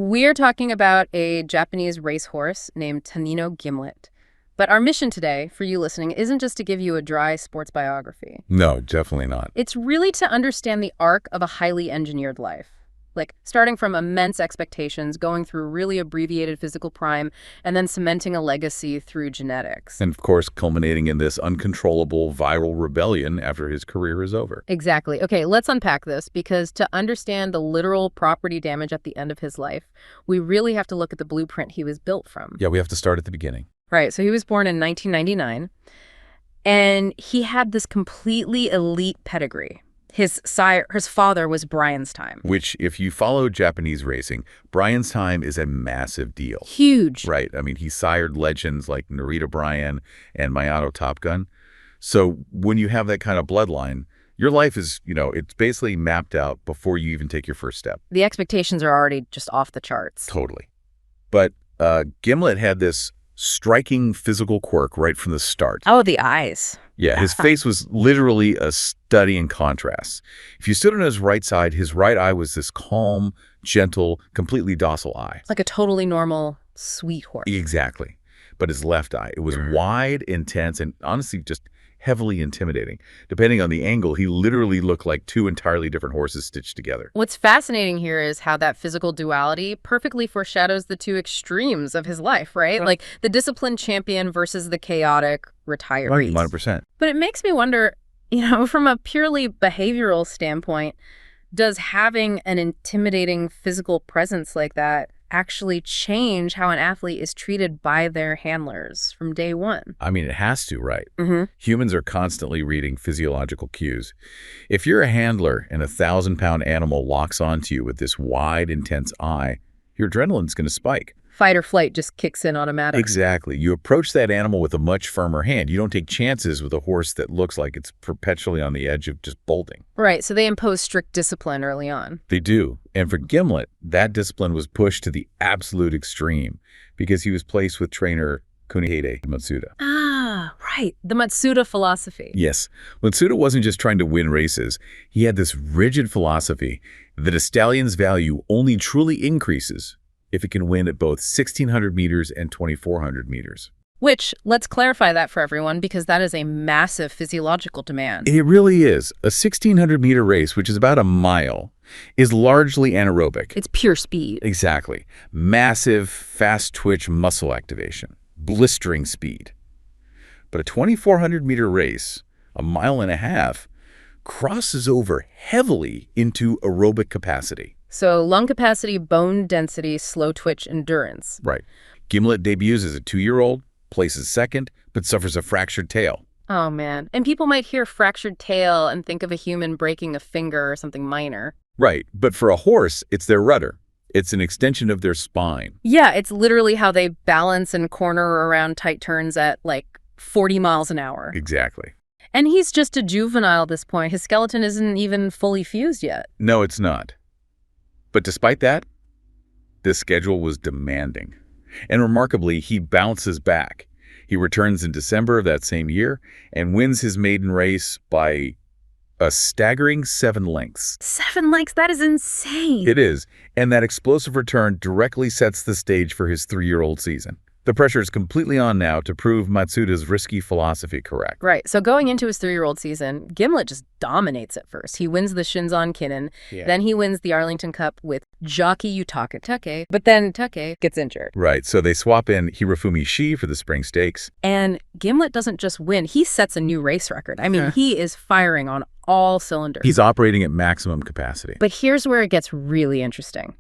We're talking about a Japanese racehorse named Tanino Gimlet. But our mission today, for you listening, isn't just to give you a dry sports biography. No, definitely not. It's really to understand the arc of a highly engineered life. Like, starting from immense expectations, going through really abbreviated physical prime, and then cementing a legacy through genetics. And of course, culminating in this uncontrollable viral rebellion after his career is over. Exactly. Okay, let's unpack this, because to understand the literal property damage at the end of his life, we really have to look at the blueprint he was built from. Yeah, we have to start at the beginning. Right, so he was born in 1999, and he had this completely elite pedigree. His father was Brian's time. Which, if you follow Japanese racing, Brian's time is a massive deal. Huge. Right. I mean, he sired legends like Narita Bryan and Mayato Top Gun. So when you have that kind of bloodline, your life is, it's basically mapped out before you even take your first step. The expectations are already just off the charts. Totally. But Gimlet had this striking physical quirk right from the start. Oh, the eyes. Yeah, his face was literally a study in contrast. If you stood on his right side, his right eye was this calm, gentle, completely docile eye. Like a totally normal, sweet horse. Exactly. But his left eye, it was wide, intense, and honestly just heavily intimidating. Depending on the angle, he literally looked like two entirely different horses stitched together. What's fascinating here is how that physical duality perfectly foreshadows the two extremes of his life, right? Like the disciplined champion versus the chaotic retiree. Right, 100%. But it makes me wonder, from a purely behavioral standpoint, does having an intimidating physical presence like that actually change how an athlete is treated by their handlers from day one? I mean, it has to, right? Mm-hmm. Humans are constantly reading physiological cues. If you're a handler and a 1,000-pound animal locks onto you with this wide, intense eye, your adrenaline's going to spike. Fight or flight just kicks in automatically. Exactly. You approach that animal with a much firmer hand. You don't take chances with a horse that looks like it's perpetually on the edge of just bolting. Right, so they impose strict discipline early on. They do. And for Gimlet, that discipline was pushed to the absolute extreme because he was placed with trainer Kunihide Matsuda. Ah, right. The Matsuda philosophy. Yes. Matsuda wasn't just trying to win races. He had this rigid philosophy that a stallion's value only truly increases if it can win at both 1,600 meters and 2,400 meters. Which, let's clarify that for everyone, because that is a massive physiological demand. It really is. A 1,600-meter race, which is about a mile, is largely anaerobic. It's pure speed. Exactly. Massive, fast-twitch muscle activation. Blistering speed. But a 2,400-meter race, a mile and a half, crosses over heavily into aerobic capacity. So lung capacity, bone density, slow twitch, endurance. Right. Gimlet debuts as a 2-year-old, places second, but suffers a fractured tail. Oh, man. And people might hear fractured tail and think of a human breaking a finger or something minor. Right. But for a horse, it's their rudder. It's an extension of their spine. Yeah, it's literally how they balance and corner around tight turns at, 40 miles an hour. Exactly. And he's just a juvenile at this point. His skeleton isn't even fully fused yet. No, it's not. But despite that, this schedule was demanding. And remarkably, he bounces back. He returns in December of that same year and wins his maiden race by a staggering 7 lengths. 7 lengths? That is insane. It is. And that explosive return directly sets the stage for his 3-year-old season. The pressure is completely on now to prove Matsuda's risky philosophy correct. Right. So going into his 3-year-old season, Gimlet just dominates at first. He wins the Shinzan Kinnan. Yeah. Then he wins the Arlington Cup with jockey Yutaka Take. But then Take gets injured. Right. So they swap in Hirofumi Shi for the spring stakes. And Gimlet doesn't just win. He sets a new race record. I mean, he is firing on all cylinders. He's operating at maximum capacity. But here's where it gets really interesting.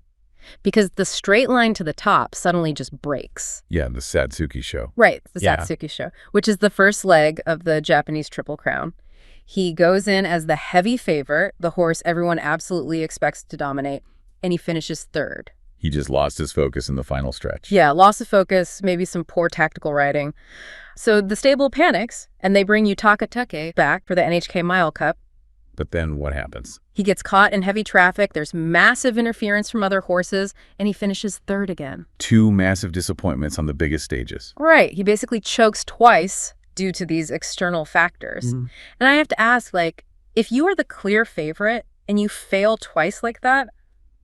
Because the straight line to the top suddenly just breaks. Yeah, the Satsuki show. Right, the Satsuki show, which is the first leg of the Japanese Triple Crown. He goes in as the heavy favorite, the horse everyone absolutely expects to dominate, and he finishes third. He just lost his focus in the final stretch. Yeah, loss of focus, maybe some poor tactical riding. So the stable panics, and they bring Yutaka Take back for the NHK Mile Cup. But then what happens? He gets caught in heavy traffic, there's massive interference from other horses, and he finishes third again. 2 massive disappointments on the biggest stages. Right. He basically chokes twice due to these external factors. Mm-hmm. And I have to ask, if you are the clear favorite and you fail twice like that,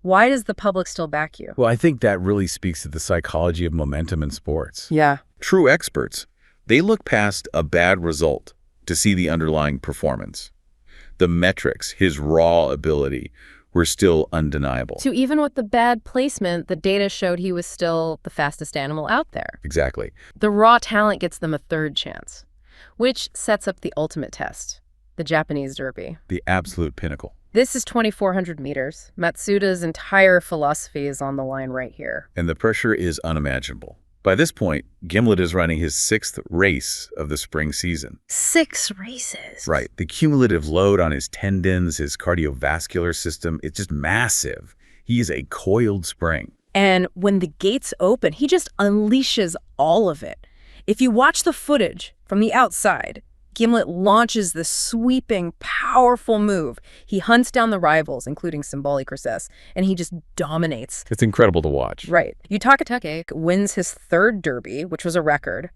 Why does the public still back you? Well, I think that really speaks to the psychology of momentum in sports. Yeah. True experts, they look past a bad result to see the underlying performance. The metrics, his raw ability, were still undeniable. So even with the bad placement, the data showed he was still the fastest animal out there. Exactly. The raw talent gets them a third chance, which sets up the ultimate test, the Japanese Derby. The absolute pinnacle. This is 2,400 meters. Matsuda's entire philosophy is on the line right here. And the pressure is unimaginable. By this point, Gimlet is running his 6th race of the spring season. 6 races. Right. The cumulative load on his tendons, his cardiovascular system, it's just massive. He is a coiled spring. And when the gates open, he just unleashes all of it. If you watch the footage from the outside, Gimlet launches this sweeping, powerful move. He hunts down the rivals, including Symbolic Recess, and he just dominates. It's incredible to watch. Right. Yutaka wins his 3rd derby, which was a record.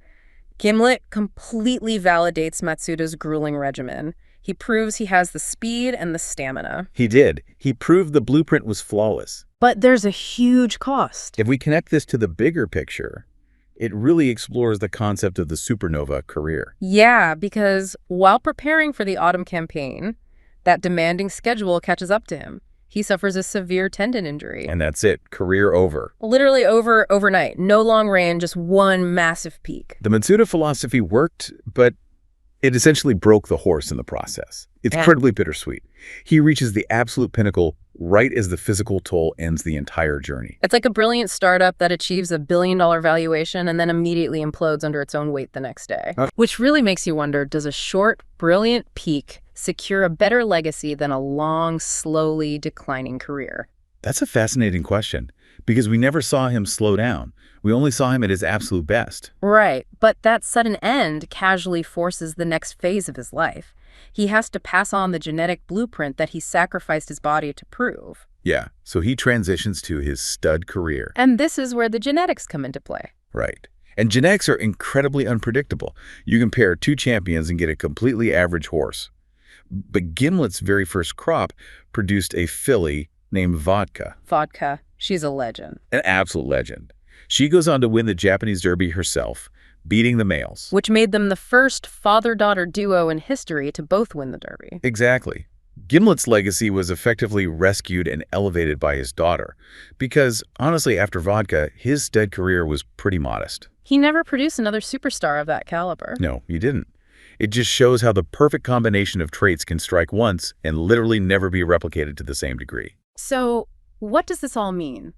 Gimlet completely validates Matsuda's grueling regimen. He proves he has the speed and the stamina. He did. He proved the blueprint was flawless. But there's a huge cost. If we connect this to the bigger picture, it really explores the concept of the supernova career. Yeah, because while preparing for the autumn campaign, that demanding schedule catches up to him. He suffers a severe tendon injury. And that's it. Career over. Literally over overnight. No long reign, just one massive peak. The Matsuda philosophy worked, but it essentially broke the horse in the process. It's incredibly bittersweet. He reaches the absolute pinnacle right as the physical toll ends the entire journey. It's like a brilliant startup that achieves a billion-dollar valuation and then immediately implodes under its own weight the next day. Which really makes you wonder, does a short, brilliant peak secure a better legacy than a long, slowly declining career? That's a fascinating question, because we never saw him slow down. We only saw him at his absolute best. Right, but that sudden end casually forces the next phase of his life. He has to pass on the genetic blueprint that he sacrificed his body to prove. Yeah, so he transitions to his stud career. And this is where the genetics come into play. Right. And genetics are incredibly unpredictable. You can pair 2 champions and get a completely average horse. But Gimlet's very first crop produced a filly named Vodka. Vodka, she's a legend. An absolute legend. She goes on to win the Japanese Derby herself, beating the males. Which made them the first father-daughter duo in history to both win the Derby. Exactly. Gimlet's legacy was effectively rescued and elevated by his daughter, because, honestly, after Vodka, his stud career was pretty modest. He never produced another superstar of that caliber. No, he didn't. It just shows how the perfect combination of traits can strike once and literally never be replicated to the same degree. So, what does this all mean?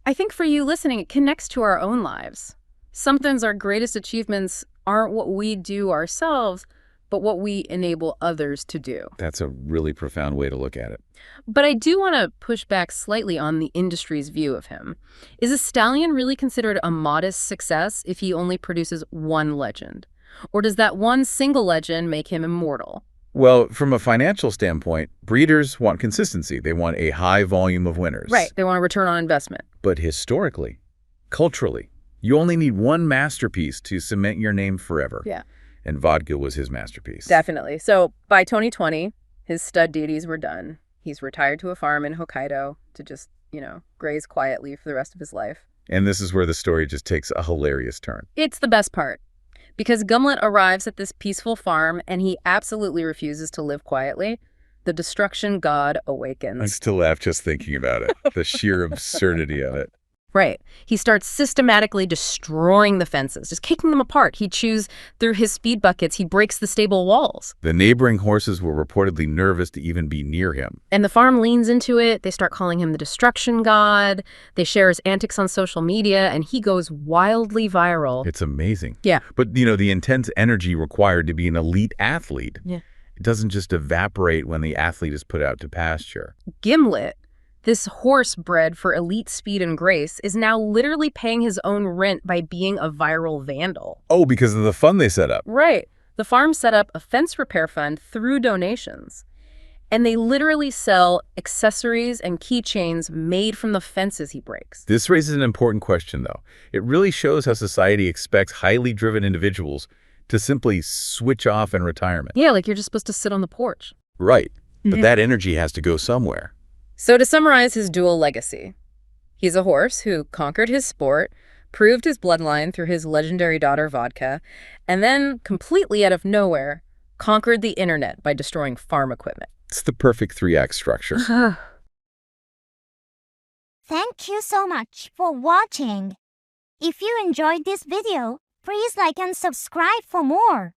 I think for you listening, it connects to our own lives. Sometimes our greatest achievements aren't what we do ourselves, but what we enable others to do. That's a really profound way to look at it. But I do want to push back slightly on the industry's view of him. Is a stallion really considered a modest success if he only produces one legend? Or does that one single legend make him immortal? Well, from a financial standpoint, breeders want consistency. They want a high volume of winners. Right. They want a return on investment. But historically, culturally, you only need one masterpiece to cement your name forever. Yeah. And Vodka was his masterpiece. Definitely. So by 2020, his stud duties were done. He's retired to a farm in Hokkaido to just, graze quietly for the rest of his life. And this is where the story just takes a hilarious turn. It's the best part. Because Gimlet arrives at this peaceful farm and he absolutely refuses to live quietly, the destruction god awakens. I still laugh just thinking about it. The sheer absurdity of it. Right. He starts systematically destroying the fences, just kicking them apart. He chews through his speed buckets. He breaks the stable walls. The neighboring horses were reportedly nervous to even be near him. And the farm leans into it. They start calling him the destruction god. They share his antics on social media, and he goes wildly viral. It's amazing. Yeah. But, the intense energy required to be an elite athlete. Yeah. It doesn't just evaporate when the athlete is put out to pasture. Gimlet, this horse bred for elite speed and grace, is now literally paying his own rent by being a viral vandal. Oh, because of the fund they set up. Right. The farm set up a fence repair fund through donations. And they literally sell accessories and keychains made from the fences he breaks. This raises an important question, though. It really shows how society expects highly driven individuals to simply switch off in retirement. Yeah, like you're just supposed to sit on the porch. Right. But that energy has to go somewhere. So to summarize his dual legacy, he's a horse who conquered his sport, proved his bloodline through his legendary daughter Vodka, and then, completely out of nowhere, conquered the internet by destroying farm equipment. It's the perfect three-act structure. Thank you so much for watching. If you enjoyed this video, please like and subscribe for more.